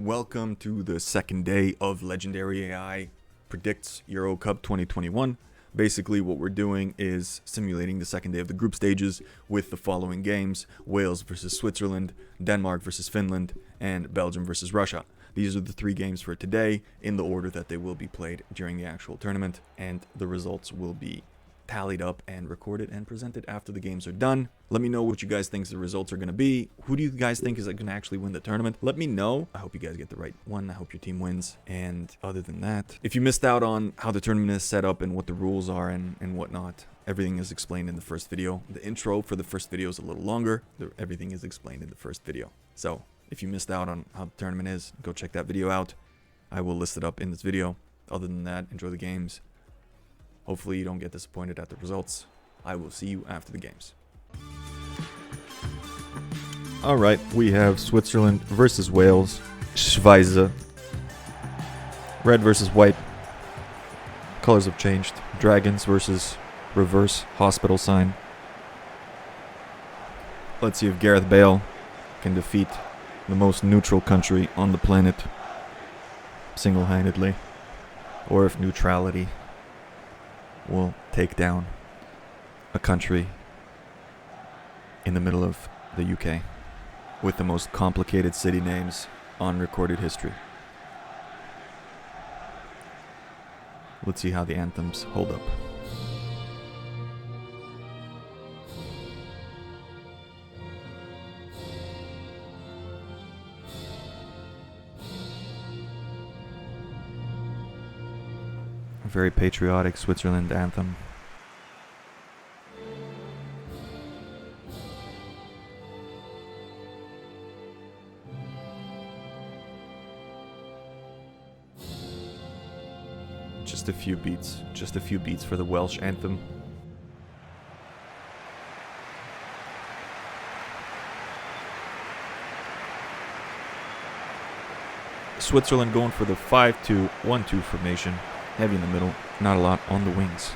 Welcome to the second day of Legendary AI Predicts Euro Cup 2021. Basically, what we're doing is simulating the second day of the group stages with the following games: Wales versus Switzerland, Denmark versus Finland, and Belgium versus Russia. These are the three games for today in the order that they will be played during the actual tournament, and the results will be tallied up and recorded and presented after the games are done. Let me know what you guys think the results are going to be. Who do you guys think is going to actually win the tournament? Let me know. I hope you guys get the right one. I hope your team wins. And other than that, if you missed out on how the tournament is set up and what the rules are and whatnot, everything is explained in the first video. The intro for the first video is a little longer. Everything is explained in the first video. So if you missed out on how the tournament is, go check that video out. I will list it up in this video. Other than that, enjoy the games. Hopefully you don't get disappointed at the results. I will see you after the games. Alright, we have Switzerland versus Wales. Schweizer. Red versus white. Colors have changed. Dragons versus reverse hospital sign. Let's see if Gareth Bale can defeat the most neutral country on the planet single-handedly, or if neutrality will take down a country in the middle of the UK with the most complicated city names on recorded history. Let's see how the anthems hold up. Very patriotic Switzerland anthem. Just a few beats for the Welsh anthem. Switzerland going for the 5-2-1-2 formation. Heavy in the middle, not a lot on the wings.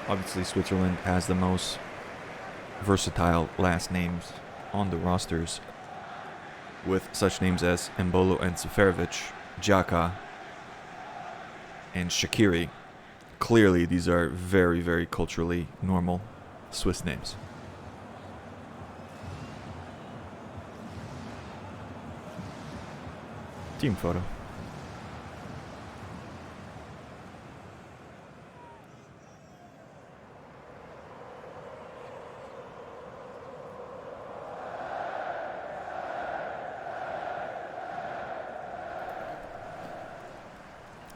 Obviously, Switzerland has the most versatile last names on the rosters, with such names as Embolo and Seferovic, Xhaka, and Shaqiri. Clearly, these are very, very culturally normal Swiss names. Team photo.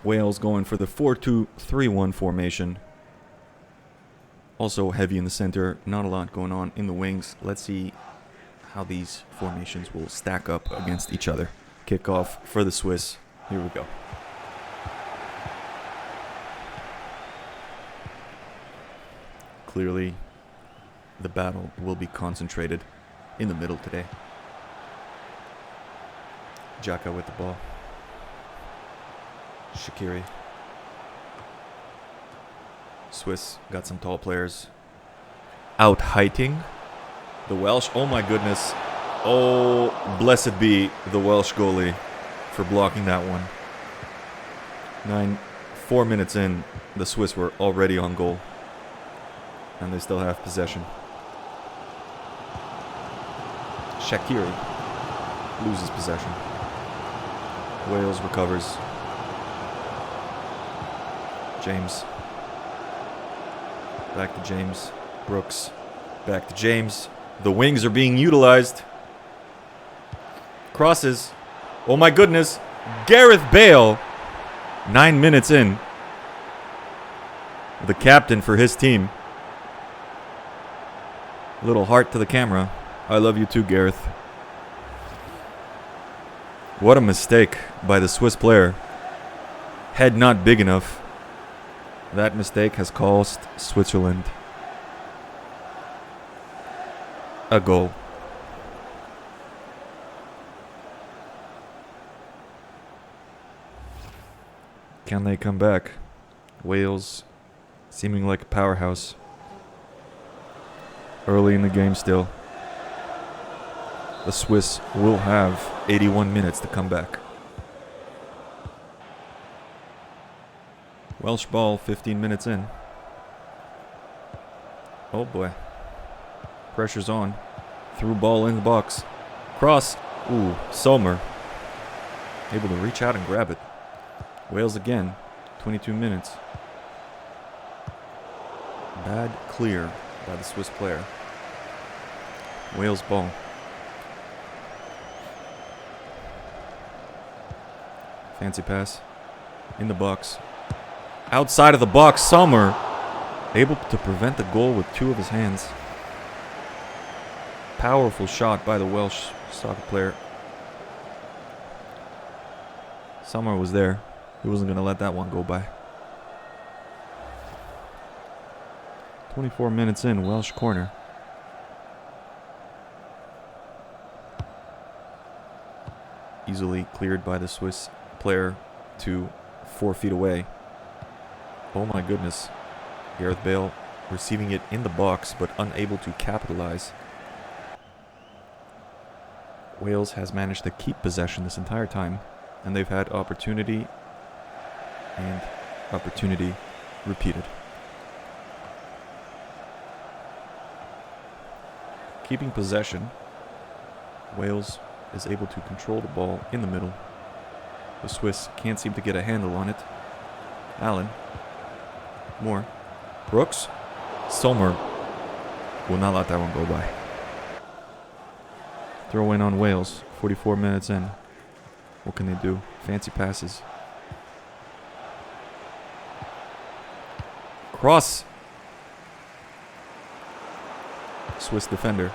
Wales going for the 4-2-3-1 formation. Also heavy in the center, not a lot going on in the wings. Let's see how these formations will stack up against each other. Kickoff for the Swiss. Here we go. Clearly, the battle will be concentrated in the middle today. Xhaka with the ball. Shaqiri. Swiss got some tall players out-heighting the Welsh. Oh my goodness. Oh, blessed be the Welsh goalie for blocking that one. 4 minutes in, the Swiss were already on goal. And they still have possession. Shaqiri loses possession. Wales recovers. James. Back to James. Brooks. Back to James. The wings are being utilized. Crosses. Oh my goodness. Gareth Bale. 9 minutes in. The captain for his team. Little heart to the camera. I love you too, Gareth. What a mistake by the Swiss player. Head not big enough. That mistake has cost Switzerland a goal. Can they come back? Wales seeming like a powerhouse. Early in the game still. the Swiss will have 81 minutes to come back. Welsh ball, 15 minutes in. Oh boy. Pressure's on. Through ball in the box. Cross. Ooh, Sommer. Able to reach out and grab it. Wales again. 22 minutes. Bad clear by the Swiss player. Wales ball. Fancy pass. In the box. Outside of the box, Sommer able to prevent the goal with two of his hands. Powerful shot by the Welsh soccer player. Sommer was there. He wasn't going to let that one go by. 24 minutes in, Welsh corner. Easily cleared by the Swiss player to 4 feet away. Oh my goodness. Gareth Bale receiving it in the box but unable to capitalize. Wales has managed to keep possession this entire time, and they've had opportunity and opportunity repeated. Keeping possession, Wales is able to control the ball in the middle. The Swiss can't seem to get a handle on it. Allen. Moore. Brooks. Sommer will not let that one go by. Throw in on Wales. 44 minutes in. What can they do? Fancy passes. Cross. Swiss defender.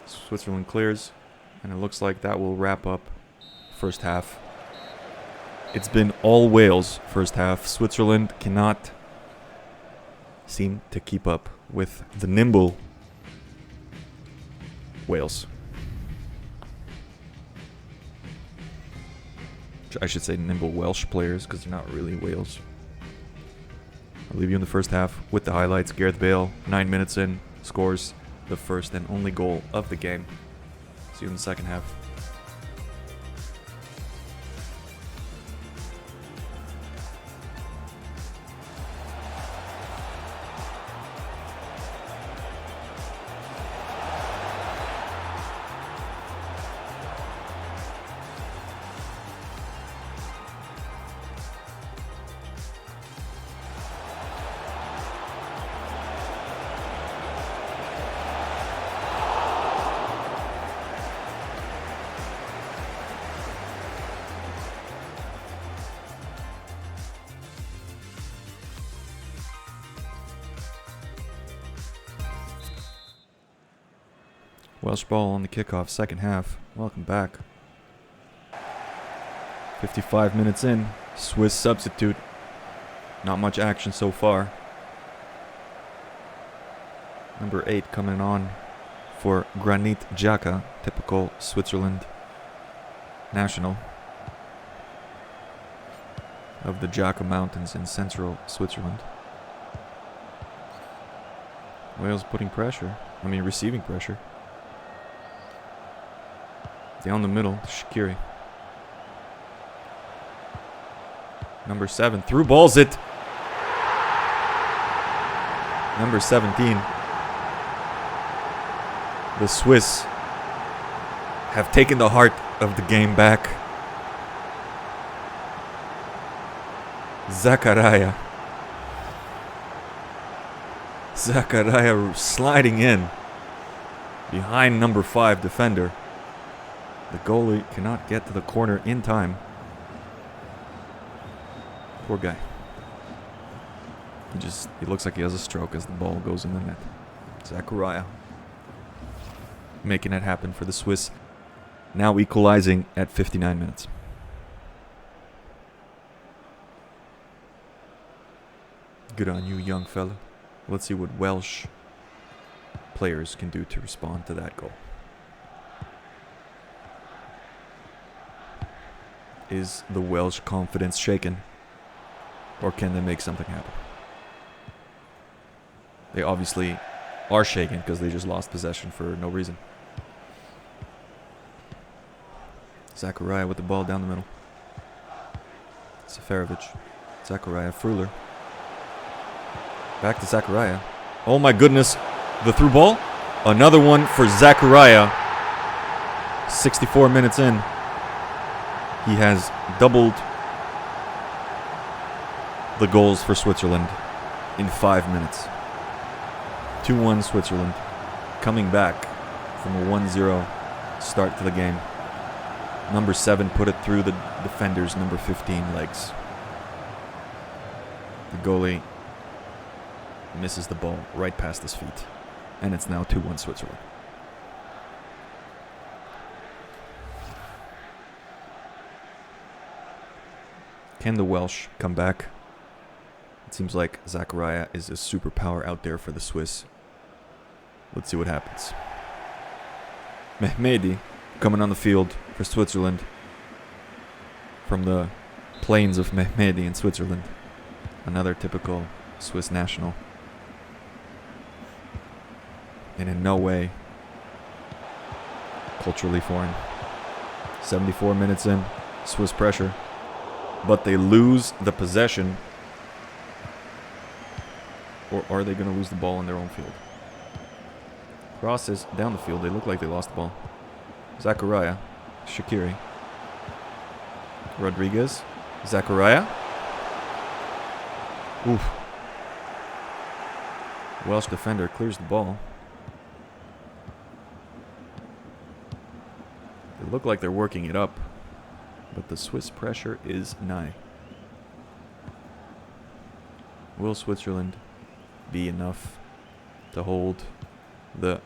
Switzerland clears, and it looks like that will wrap up first half. It's been all Wales first half. Switzerland cannot seem to keep up with the nimble Wales. I should say nimble Welsh players, because they're not really Wales. I'll leave you in the first half with the highlights. Gareth Bale, 9 minutes in, scores the first and only goal of the game. See you in the second half. Welsh ball on the kickoff, second half. Welcome back. 55 minutes in. Swiss substitute. Not much action so far. Number 8 coming on for Granit Xhaka, typical Switzerland national of the Xhaka Mountains in central Switzerland. Wales putting pressure. Receiving pressure. Down the middle, Shaqiri. Number 7, through balls it. Number 17. The Swiss have taken the heart of the game back. Zakaria sliding in behind number 5 defender. The goalie cannot get to the corner in time. Poor guy. He looks like he has a stroke as the ball goes in the net. Zakaria making it happen for the Swiss. Now equalizing at 59 minutes. Good on you, young fella. Let's see what Welsh players can do to respond to that goal. Is the Welsh confidence shaken? Or can they make something happen? They obviously are shaken because they just lost possession for no reason. Zachariah with the ball down the middle. Seferovic. Zachariah. Fruler. Back to Zachariah. Oh my goodness. The through ball. Another one for Zachariah. 64 minutes in. He has doubled the goals for Switzerland in 5 minutes. 2-1 Switzerland. Coming back from a 1-0 start to the game. Number 7 put it through the defender's number 15 legs. The goalie misses the ball right past his feet. And it's now 2-1 Switzerland. Can the Welsh come back? It seems like Zachariah is a superpower out there for the Swiss. Let's see what happens. Mehmedi coming on the field for Switzerland from the plains of Mehmedi in Switzerland. Another typical Swiss national. And in no way culturally foreign. 74 minutes in, Swiss pressure. But they lose the possession. Or are they going to lose the ball in their own field? Crosses down the field. They look like they lost the ball. Zachariah. Shaqiri. Rodriguez. Zachariah. Oof. Welsh defender clears the ball. They look like they're working it up. But the Swiss pressure is nigh. Will Switzerland be enough to hold the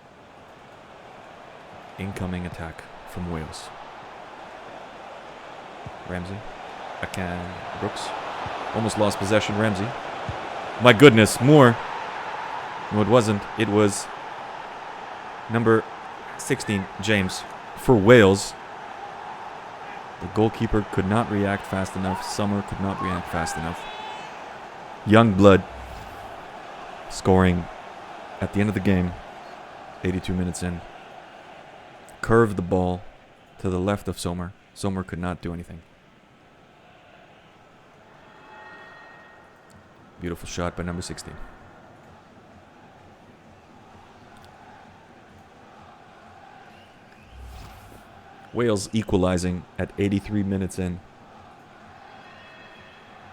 incoming attack from Wales? Ramsey. Akan. Brooks. Almost lost possession. Ramsey. My goodness. Moore. No, it wasn't. It was number 16, James, for Wales. The goalkeeper could not react fast enough. Summer could not react fast enough. Young blood scoring at the end of the game, 82 minutes in. Curved the ball to the left of Sommer. Sommer could not do anything. Beautiful shot by number 16. Wales equalizing at 83 minutes in.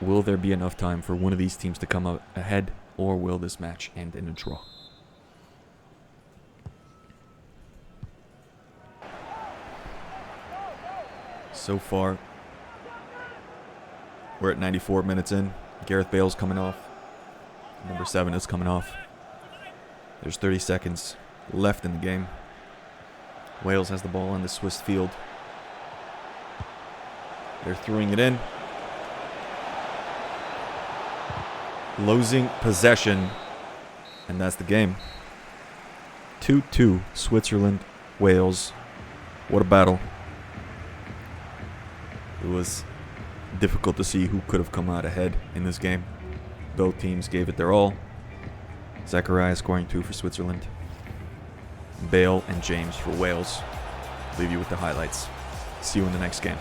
Will there be enough time for one of these teams to come out ahead, or will this match end in a draw? So far, we're at 94 minutes in. Gareth Bale's coming off. Number 7 is coming off. There's 30 seconds left in the game. Wales has the ball on the Swiss field. They're throwing it in. Losing possession. And that's the game. 2-2 Switzerland, Wales. What a battle. It was difficult to see who could have come out ahead in this game. Both teams gave it their all. Zachariah scoring 2 for Switzerland. Bale and James for Wales. Leave you with the highlights. See you in the next game.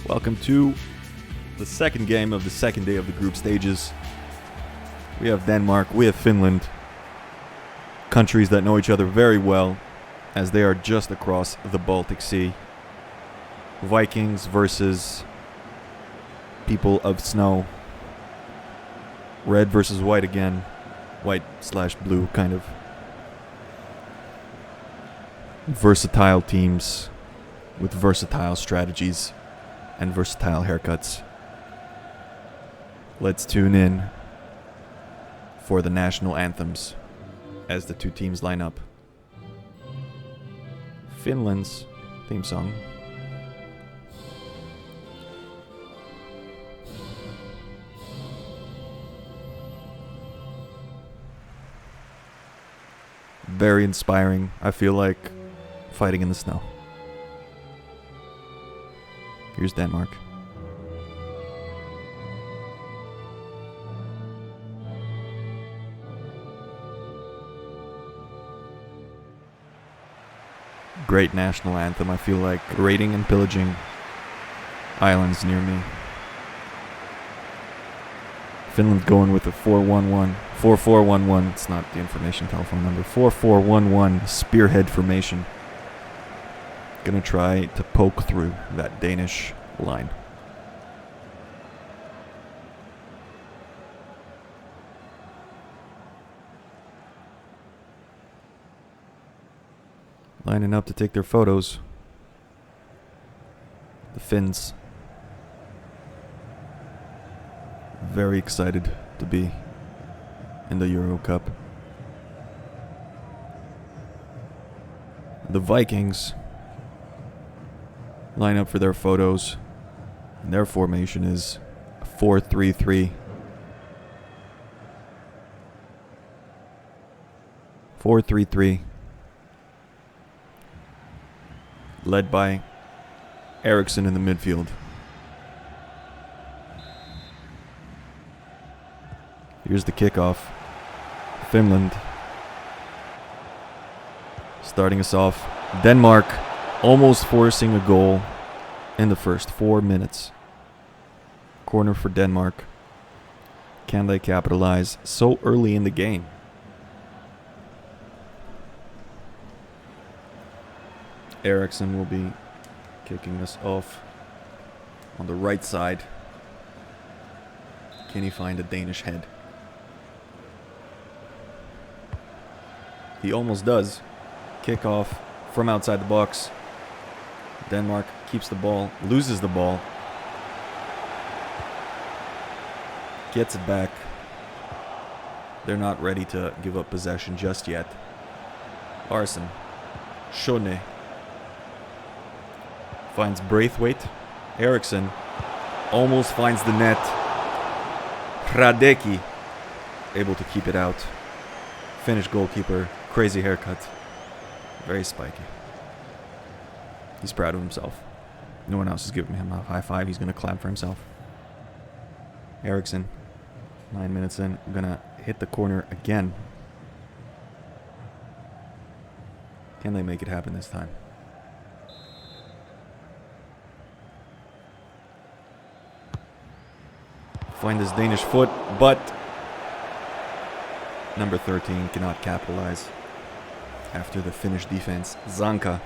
Welcome to the second game of the second day of the group stages. We have Denmark, we have Finland, countries that know each other very well as they are just across the Baltic Sea. Vikings versus people of snow. Red versus white again. White/blue, kind of. Versatile teams with versatile strategies and versatile haircuts. Let's tune in for the national anthems as the two teams line up. Finland's theme song. Very inspiring. I feel like fighting in the snow. Here's Denmark. Great national anthem. I feel like raiding and pillaging islands near me. Finland going with a 4-1-1. 4-4-1-1. It's not the information telephone number. 4-4-1-1 spearhead formation. Gonna try to poke through that Danish line. Lining up to take their photos. The Finns. Very excited to be in the Euro Cup. The Vikings line up for their photos. And their formation is 4-3-3. 4-3-3. Led by Eriksson in the midfield. Here's the kickoff. Finland starting us off. Denmark almost forcing a goal in the first 4 minutes. Corner for Denmark. Can they capitalize so early in the game? Eriksson will be kicking us off on the right side. Can he find a Danish head? He almost does. Kick off from outside the box. Denmark keeps the ball, loses the ball. Gets it back. They're not ready to give up possession just yet. Arsen. Schone. Finds Braithwaite. Eriksson almost finds the net. Hradecki able to keep it out. Finnish goalkeeper. Crazy haircut. Very spiky. He's proud of himself. No one else is giving him a high five. He's going to clap for himself. Eriksson, 9 minutes in, going to hit the corner again. Can they make it happen this time? Find this Danish foot, but number 13 cannot capitalize after the Finnish defense. Zanka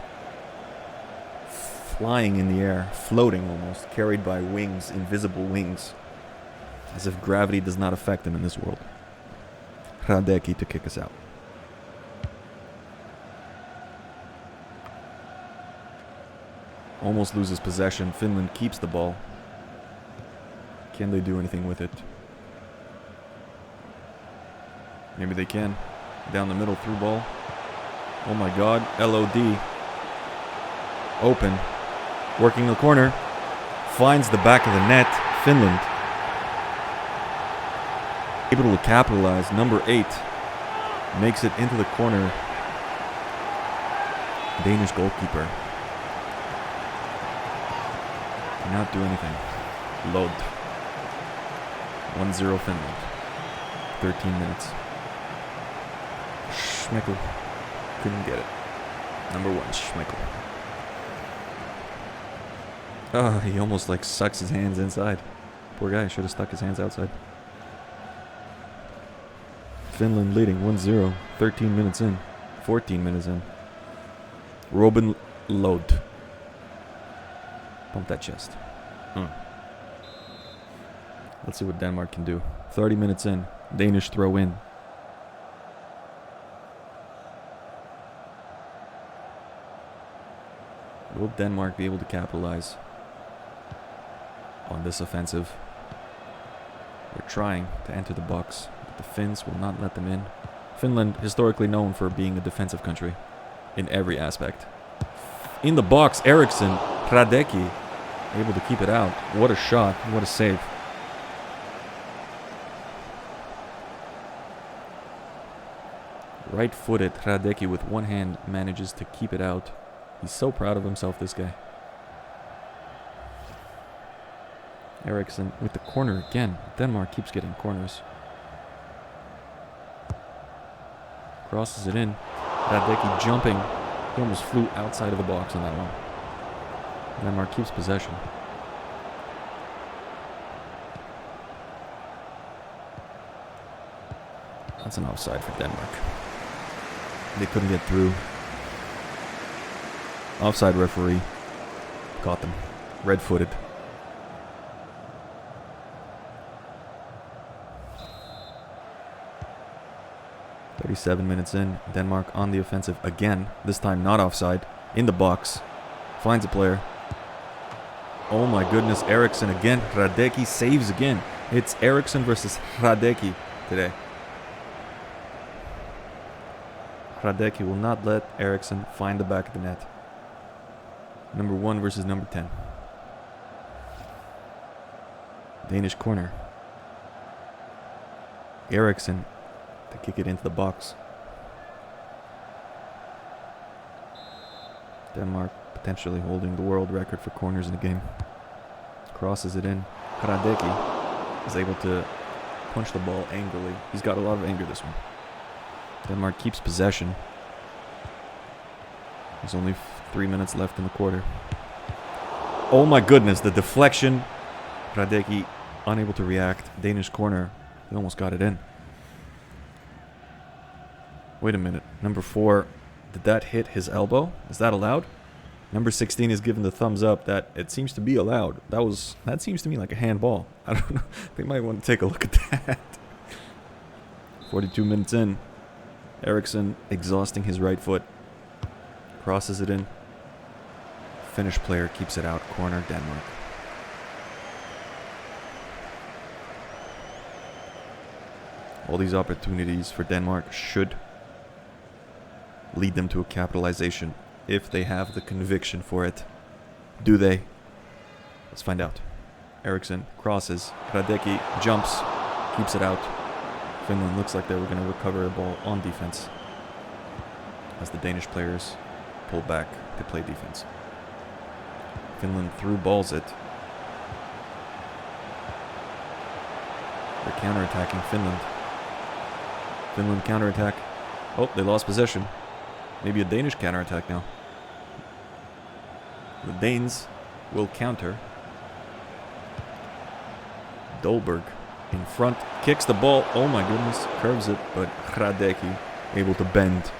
flying in the air, floating almost, carried by wings, invisible wings, as if gravity does not affect him in this world. Hradecki to kick us out. Almost loses possession. Finland keeps the ball. Can they do anything with it? Maybe they can. Down the middle, through ball. Oh my god. LOD. Open. Working the corner. Finds the back of the net. Finland able to capitalize. Number 8 makes it into the corner. Danish goalkeeper cannot do anything. Lod. 1-0 Finland. 13 minutes. Schmeichel couldn't get it. Number 1, Schmeichel. Oh, he almost like sucks his hands inside. Poor guy, should have stuck his hands outside. Finland leading 1-0, 13 minutes in, 14 minutes in. Robin Lod. Pump that chest. Let's see what Denmark can do. 30 minutes in, Danish throw in. Will Denmark be able to capitalize on this offensive? They're trying to enter the box, but the Finns will not let them in. Finland, historically known for being a defensive country in every aspect. In the box, Eriksson, Hradecki, able to keep it out. What a shot, what a save. Right-footed Hradecki with one hand manages to keep it out. He's so proud of himself, this guy. Eriksson with the corner again. Denmark keeps getting corners. Crosses it in. Hradecki jumping. He almost flew outside of the box on that one. Denmark keeps possession. That's an offside for Denmark. They couldn't get through. Offside referee caught them. Red-footed. .37 minutes in. Denmark on the offensive again. This time not offside. In the box. Finds a player. Oh my goodness. Eriksson again. Hradecki saves again. It's Eriksson versus Hradecki today. Hradecki will not let Eriksson find the back of the net. Number 1 versus number 10. Danish corner. Eriksson to kick it into the box. Denmark potentially holding the world record for corners in the game. Crosses it in. Hradecki is able to punch the ball angrily. He's got a lot of anger this one. Denmark keeps possession. There's only 3 minutes left in the quarter. Oh my goodness, the deflection. Hradecki unable to react. Danish corner. He almost got it in. Wait a minute. Number 4, did that hit his elbow? Is that allowed? Number 16 is given the thumbs up that it seems to be allowed. That seems to me like a handball. I don't know. They might want to take a look at that. 42 minutes in. Eriksson exhausting his right foot. Crosses it in. Finnish player keeps it out. Corner, Denmark. All these opportunities for Denmark should lead them to a capitalization if they have the conviction for it. Do they? Let's find out. Eriksson crosses. Hradecki jumps. Keeps it out. Finland looks like they were going to recover a ball on defense as the Danish players pull back to play defense. Finland through balls it. They're counterattacking Finland. Finland counterattack. Oh, they lost possession. Maybe a Danish counterattack now. The Danes will counter. Dolberg in front, kicks the ball. Oh my goodness, curves it, but Hradecki able to bend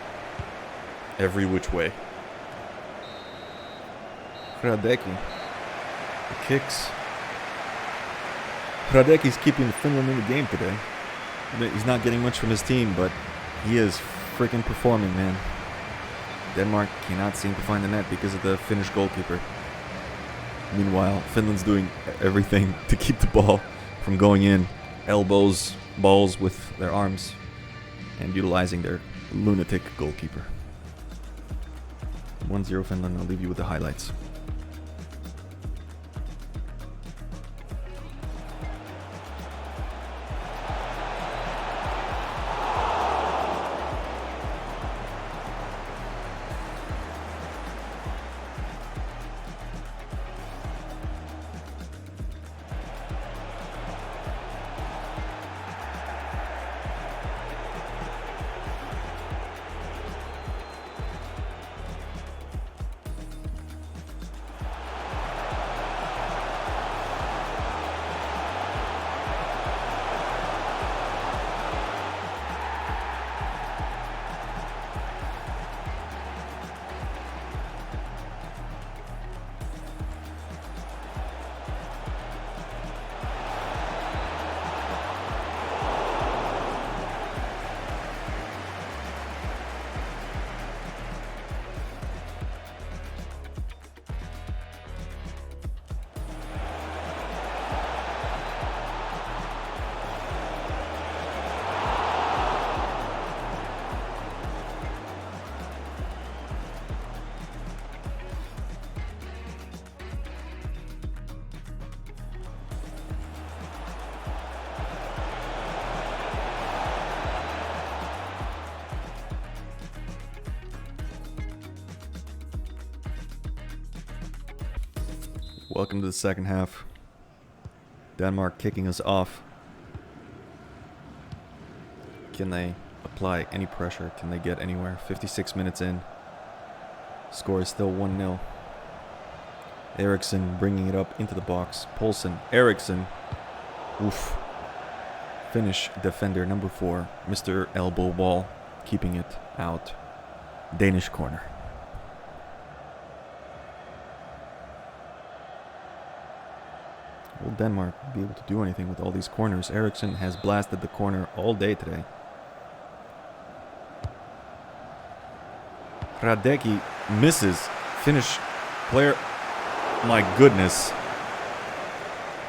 every which way. Hradecki kicks. Hradecki's keeping Finland in the game today. He's not getting much from his team, but he is freaking performing, man. Denmark cannot seem to find the net because of the Finnish goalkeeper. Meanwhile, Finland's doing everything to keep the ball from going in. Elbows, balls with their arms, and utilizing their lunatic goalkeeper. 1-0 Finland. I'll leave you with the highlights. Welcome to the second half. Denmark kicking us off. Can they apply any pressure? Can they get anywhere? 56 minutes in. Score is still 1-0. Eriksson bringing it up into the box. Poulsen, Eriksson. Oof. Finnish defender number 4, Mr. Elbow Ball, keeping it out. Danish corner. Will Denmark be able to do anything with all these corners? Eriksson has blasted the corner all day today. Radecki misses. Finnish player. My goodness.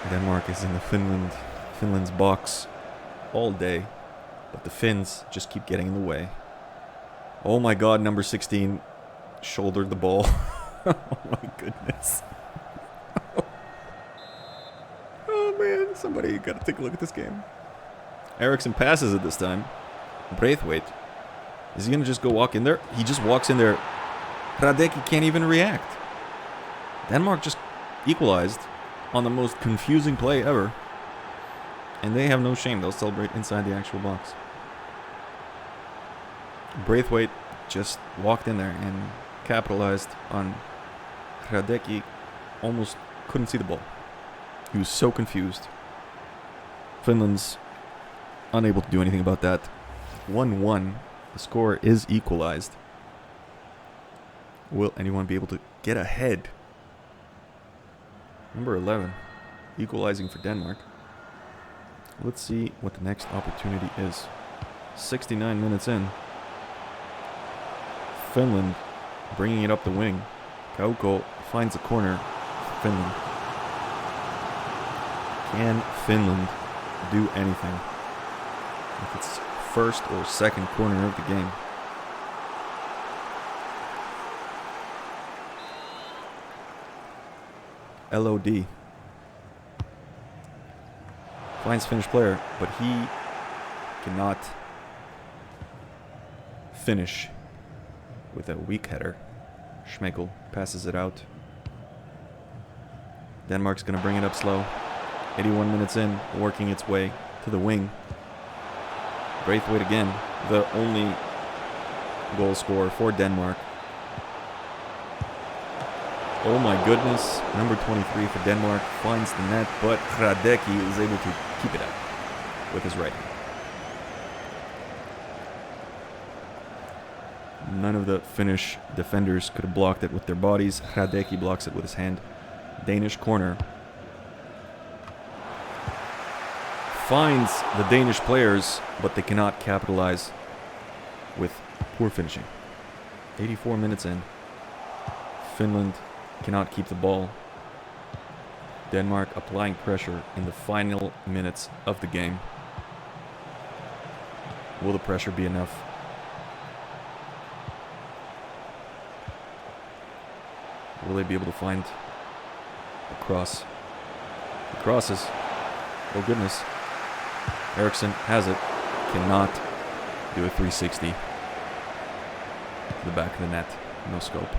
Denmark is in the Finland's box all day, but the Finns just keep getting in the way. Oh my god, number 16 shouldered the ball. Oh my goodness. Oh man, somebody gotta take a look at this game. Eriksson passes it this time. Braithwaite. Is he gonna just go walk in there? He just walks in there. Radecki can't even react. Denmark just equalized on the most confusing play ever. And they have no shame. They'll celebrate inside the actual box. Braithwaite just walked in there and capitalized on Radecki. Almost couldn't see the ball. He was so confused. Finland's unable to do anything about that. 1-1. The score is equalized. Will anyone be able to get ahead? Number 11. Equalizing for Denmark. Let's see what the next opportunity is. 69 minutes in. Finland bringing it up the wing. Kauko finds a corner for Finland. Can Finland do anything? If it's first or second corner of the game. LOD. Finds Finnish player, but he cannot finish with a weak header. Schmeichel passes it out. Denmark's going to bring it up slow. 81 minutes in, working its way to the wing. Braithwaite again, the only goal scorer for Denmark. Oh my goodness, number 23 for Denmark finds the net, but Radecki is able to keep it out with his right hand. None of the Finnish defenders could have blocked it with their bodies. Radecki blocks it with his hand. Danish corner. Finds the Danish players, but they cannot capitalize with poor finishing. 84 minutes in. Finland cannot keep the ball. Denmark applying pressure in the final minutes of the game. Will the pressure be enough? Will they be able to find a cross? The crosses. Oh goodness. Eriksson has it. Cannot do a 360. To the back of the net. No scope.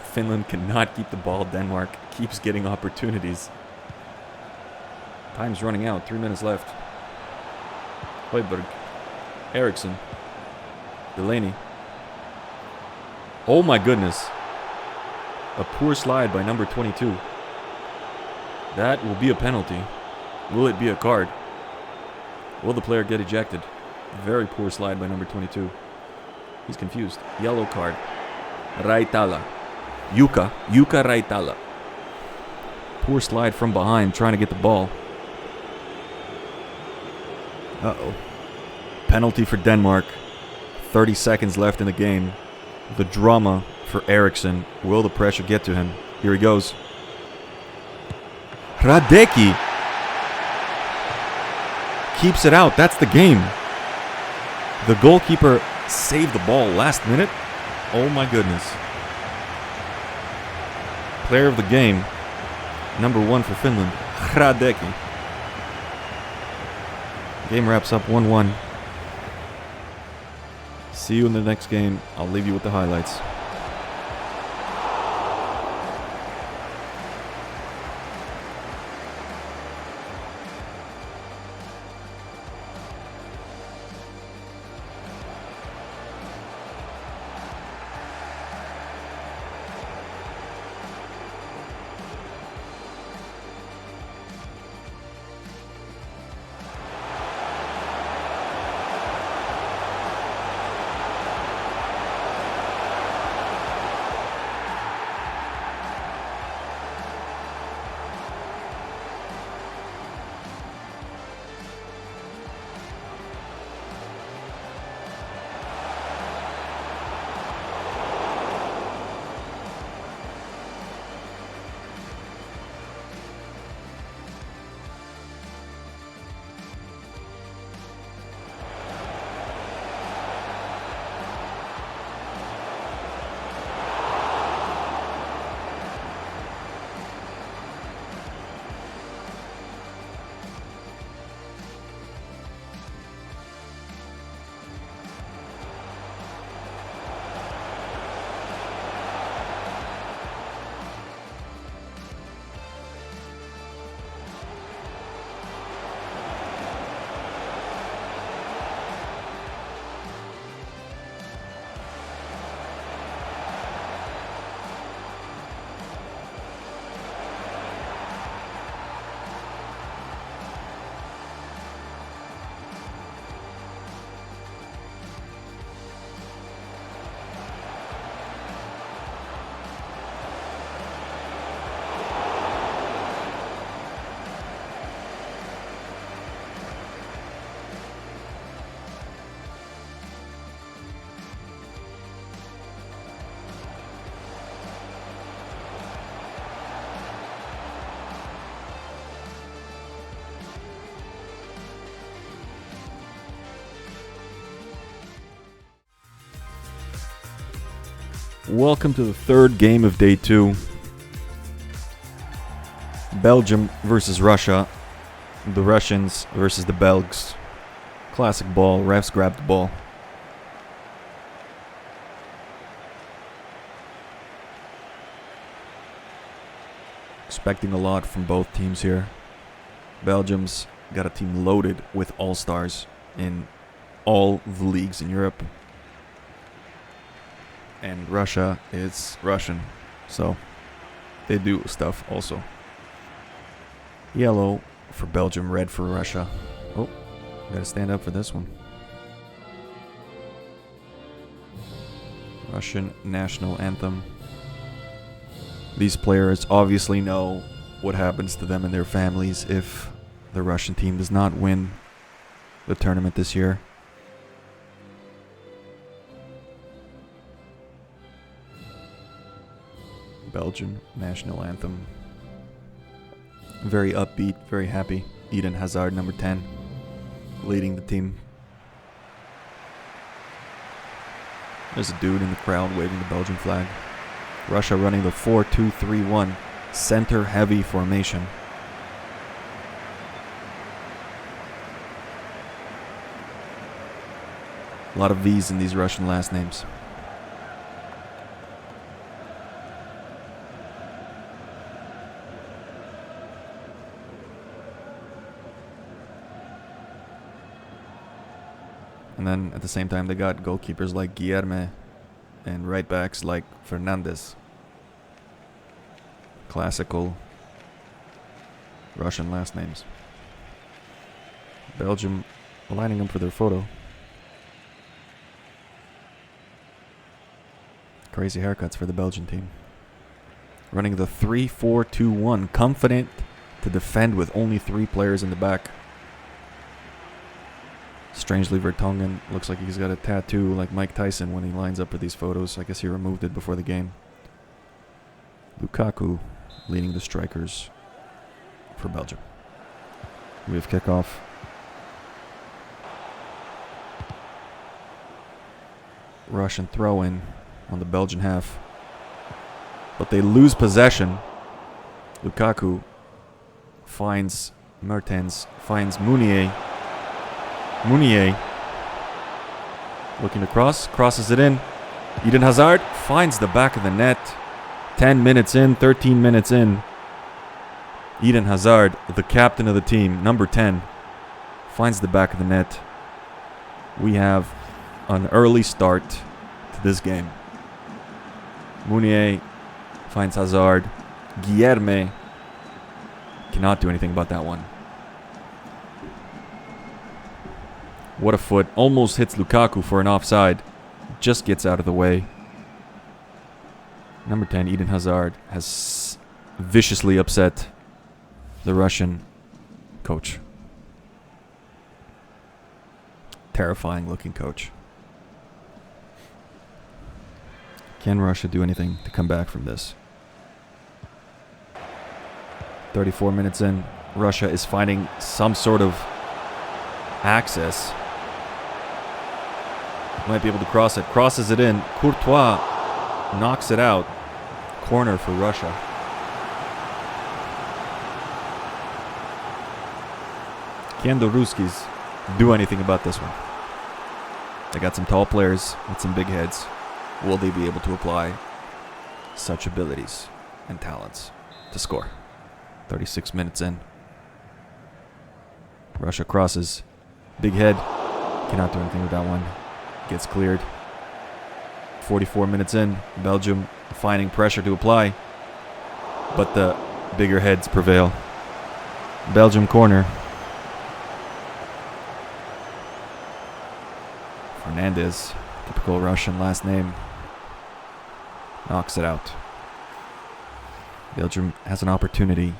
Finland cannot keep the ball. Denmark keeps getting opportunities. Time's running out. 3 minutes left. Højbjerg. Eriksson. Delaney. Oh my goodness. A poor slide by number 22. That will be a penalty. Will it be a card? Will the player get ejected? Very poor slide by number 22. He's confused. Yellow card. Raitala. Jukka Raitala. Poor slide from behind, trying to get the ball. Uh-oh. Penalty for Denmark. 30 seconds left in the game. The drama for Eriksson. Will the pressure get to him? Here he goes. Radecki keeps it out. That's the game. The goalkeeper saved the ball last minute. Oh my goodness. Player of the game, number 1 for Finland, Radecki. Game wraps up 1-1. See you in the next game. I'll leave you with the highlights. Welcome to the third game of day 2. Belgium versus Russia. The Russians versus the Belgs. Classic ball. Refs grabbed the ball. Expecting a lot from both teams here. Belgium's got a team loaded with all-stars in all the leagues in Europe. And Russia is Russian, so they do stuff also. Yellow for Belgium, red for Russia. Oh, gotta stand up for this one. Russian national anthem. These players obviously know what happens to them and their families if the Russian team does not win the tournament this year. Belgian national anthem. Very upbeat, very happy. Eden Hazard, number 10, leading the team. There's a dude in the crowd waving the Belgian flag. Russia running the 4-2-3-1 center-heavy formation. A lot of V's in these Russian last names. And then at the same time, they got goalkeepers like Guillerme and right backs like Fernandez. Classical Russian last names. Belgium lining them for their photo. Crazy haircuts for the Belgian team. Running the 3-4-2-1. Confident to defend with only 3 players in the back. Strangely, Vertonghen looks like he's got a tattoo like Mike Tyson when he lines up for these photos. I guess he removed it before the game. Lukaku leading the strikers for Belgium. We have kickoff. Russian throw-in on the Belgian half. But they lose possession. Lukaku finds Mertens, finds Mounier. Mounier looking to cross, crosses it in. Eden Hazard finds the back of the net. 10 minutes in, 13 minutes in. Eden Hazard, the captain of the team, number 10, finds the back of the net. We have an early start to this game. Mounier finds Hazard. Guillerme cannot do anything about that one. What a foot. Almost hits Lukaku for an offside. Just gets out of the way. Number 10, Eden Hazard, has viciously upset the Russian coach. Terrifying looking coach. Can Russia do anything to come back from this? 34 minutes in. Russia is finding some sort of access. Might be able to cross it. Crosses it in. Courtois knocks it out. Corner for Russia. Can the Ruskies do anything about this one? They got some tall players with some big heads. Will they be able to apply such abilities and talents to score? 36 minutes in. Russia crosses. Big head. Cannot do anything with that one. Gets cleared. 44 minutes in. Belgium finding pressure to apply. But the bigger heads prevail. Belgium corner. Fernandez, typical Russian last name, knocks it out. Belgium has an opportunity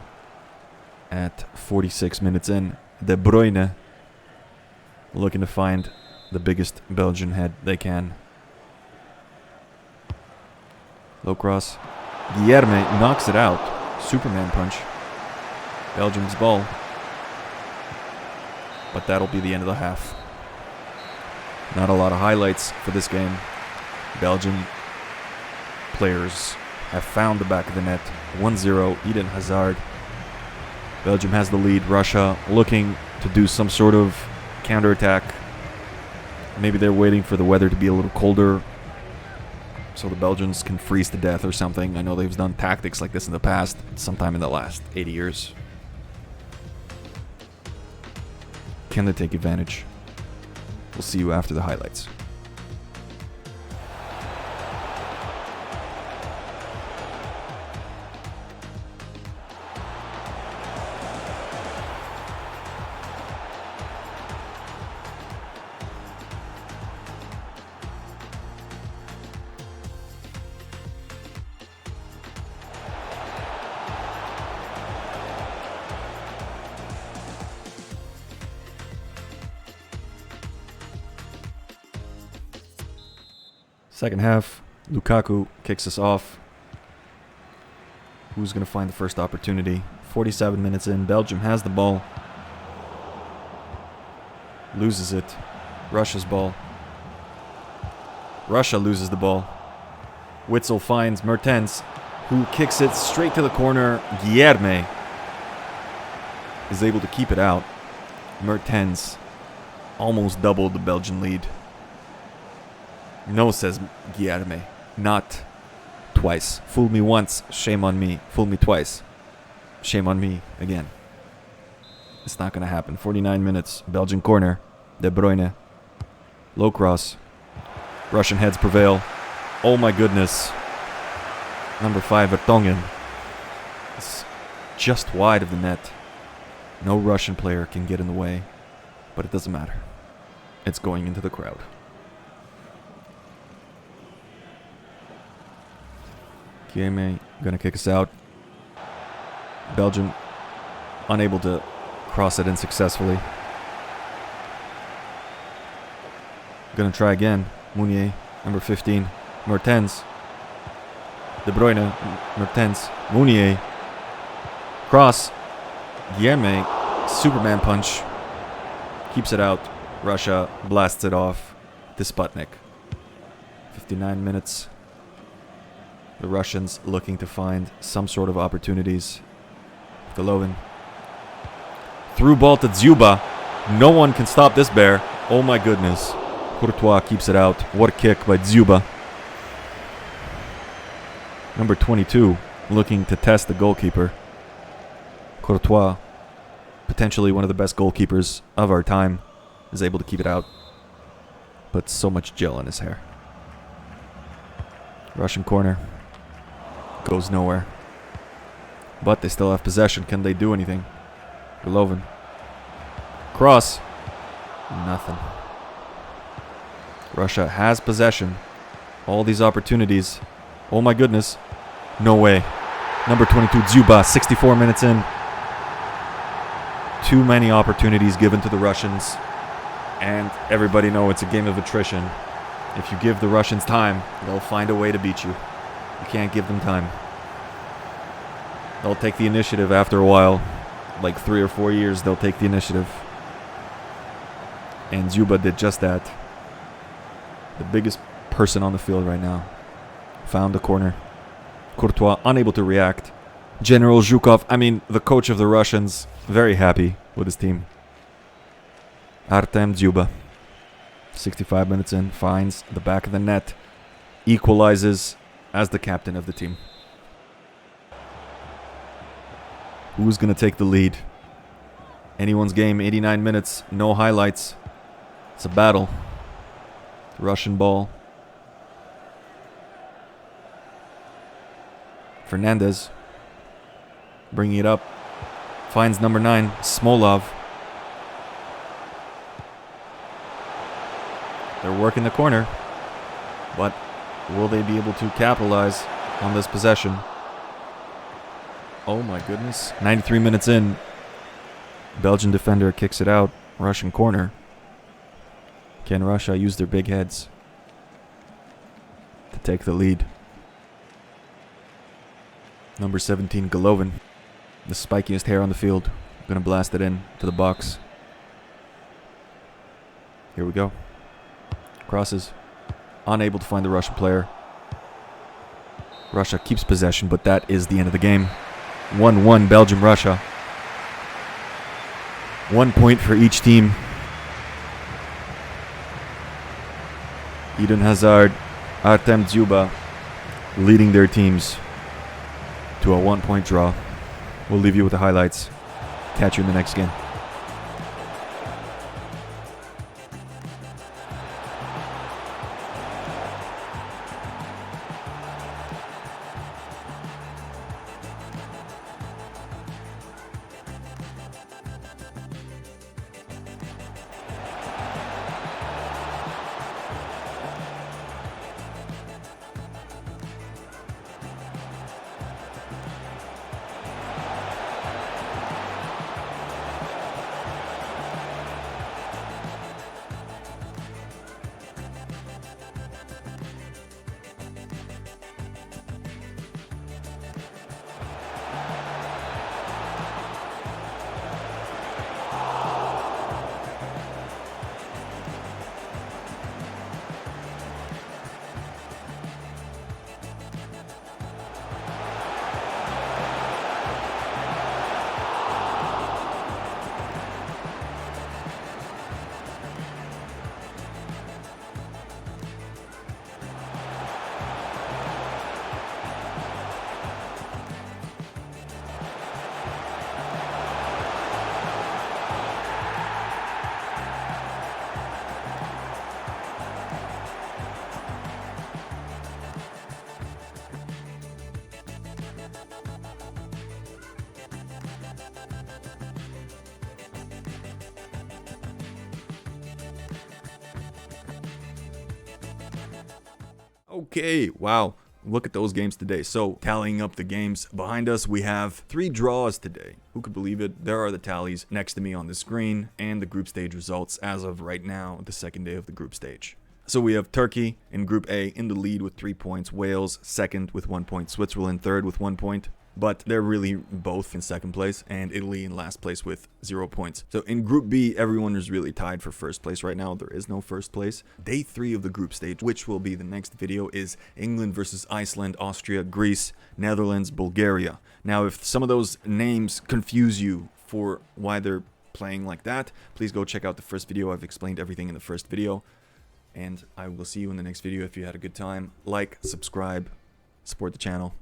at 46 minutes in. De Bruyne looking to find the biggest Belgian head they can. Low cross. Guillerme knocks it out. Superman punch. Belgium's ball. But that'll be the end of the half. Not a lot of highlights for this game. Belgium players have found the back of the net. 1-0, Eden Hazard. Belgium has the lead. Russia looking to do some sort of counterattack. Maybe they're waiting for the weather to be a little colder so the Belgians can freeze to death or something. I know they've done tactics like this in the past, sometime in the last 80 years. Can they take advantage? We'll see you after the highlights. Second half, Lukaku kicks us off. Who's going to find the first opportunity? 47 minutes in, Belgium has the ball. Loses it. Russia's ball. Russia loses the ball. Witzel finds Mertens, who kicks it straight to the corner. Guilherme is able to keep it out. Mertens almost doubled the Belgian lead. No, says Guilherme. Not twice. Fool me once, shame on me. Fool me twice, shame on me again. It's not going to happen. 49 minutes. Belgian corner. De Bruyne. Low cross. Russian heads prevail. Oh my goodness. Number 5, Vertonghen. It's just wide of the net. No Russian player can get in the way. But it doesn't matter. It's going into the crowd. Guilherme gonna kick us out. Belgium unable to cross it in successfully. Gonna try again. Meunier, number 15. Mertens. De Bruyne. Mertens. Meunier. Cross. Guilherme. Superman punch. Keeps it out. Russia blasts it off to Sputnik. 59 minutes. The Russians looking to find some sort of opportunities. Golovin. Through ball to Dzyuba. No one can stop this bear. Oh my goodness. Courtois keeps it out. What a kick by Dzyuba. Number 22 looking to test the goalkeeper. Courtois, potentially one of the best goalkeepers of our time, is able to keep it out. But so much gel in his hair. Russian corner. Goes nowhere. But they still have possession. Can they do anything? Golovin. Cross. Nothing. Russia has possession. All these opportunities. Oh my goodness. No way. Number 22, Dzyuba, 64 minutes in. Too many opportunities given to the Russians. And everybody know it's a game of attrition. If you give the Russians time, they'll find a way to beat you. You can't give them time. They'll take the initiative after a while. Like 3 or 4 years, they'll take the initiative. And Dzyuba did just that. The biggest person on the field right now. Found the corner. Courtois unable to react. General Zhukov, the coach of the Russians, very happy with his team. Artem Dzyuba. 65 minutes in, finds the back of the net. Equalizes as the captain of the team. Who's going to take the lead? Anyone's game, 89 minutes, no highlights. It's a battle. Russian ball. Fernandez. Bringing it up. Finds number 9, Smolov. They're working the corner. But will they be able to capitalize on this possession? Oh my goodness. 93 minutes in. Belgian defender kicks it out. Russian corner. Can Russia use their big heads to take the lead? Number 17, Golovin. The spikiest hair on the field. Gonna blast it in to the box. Here we go. Crosses. Unable to find the Russian player. Russia keeps possession, but that is the end of the game. 1-1 Belgium-Russia. 1 point for each team. Eden Hazard, Artem Dzyuba leading their teams to a 1-point draw. We'll leave you with the highlights. Catch you in the next game. Okay, wow. Look at those games today. So, tallying up the games behind us, we have 3 draws today. Who could believe it? There are the tallies next to me on the screen and the group stage results as of right now, the second day of the group stage. So we have Turkey in Group A in the lead with 3 points, Wales second with 1 point, Switzerland third with 1 point. But they're really both in second place, and Italy in last place with 0 points. So in Group B, everyone is really tied for first place right now. There is no first place. Day 3 of the group stage, which will be the next video, is England versus Iceland, Austria, Greece, Netherlands, Bulgaria. Now, if some of those names confuse you for why they're playing like that, please go check out the first video. I've explained everything in the first video. And I will see you in the next video. If you had a good time, like, subscribe, support the channel.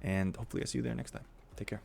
And hopefully I see you there next time. Take care.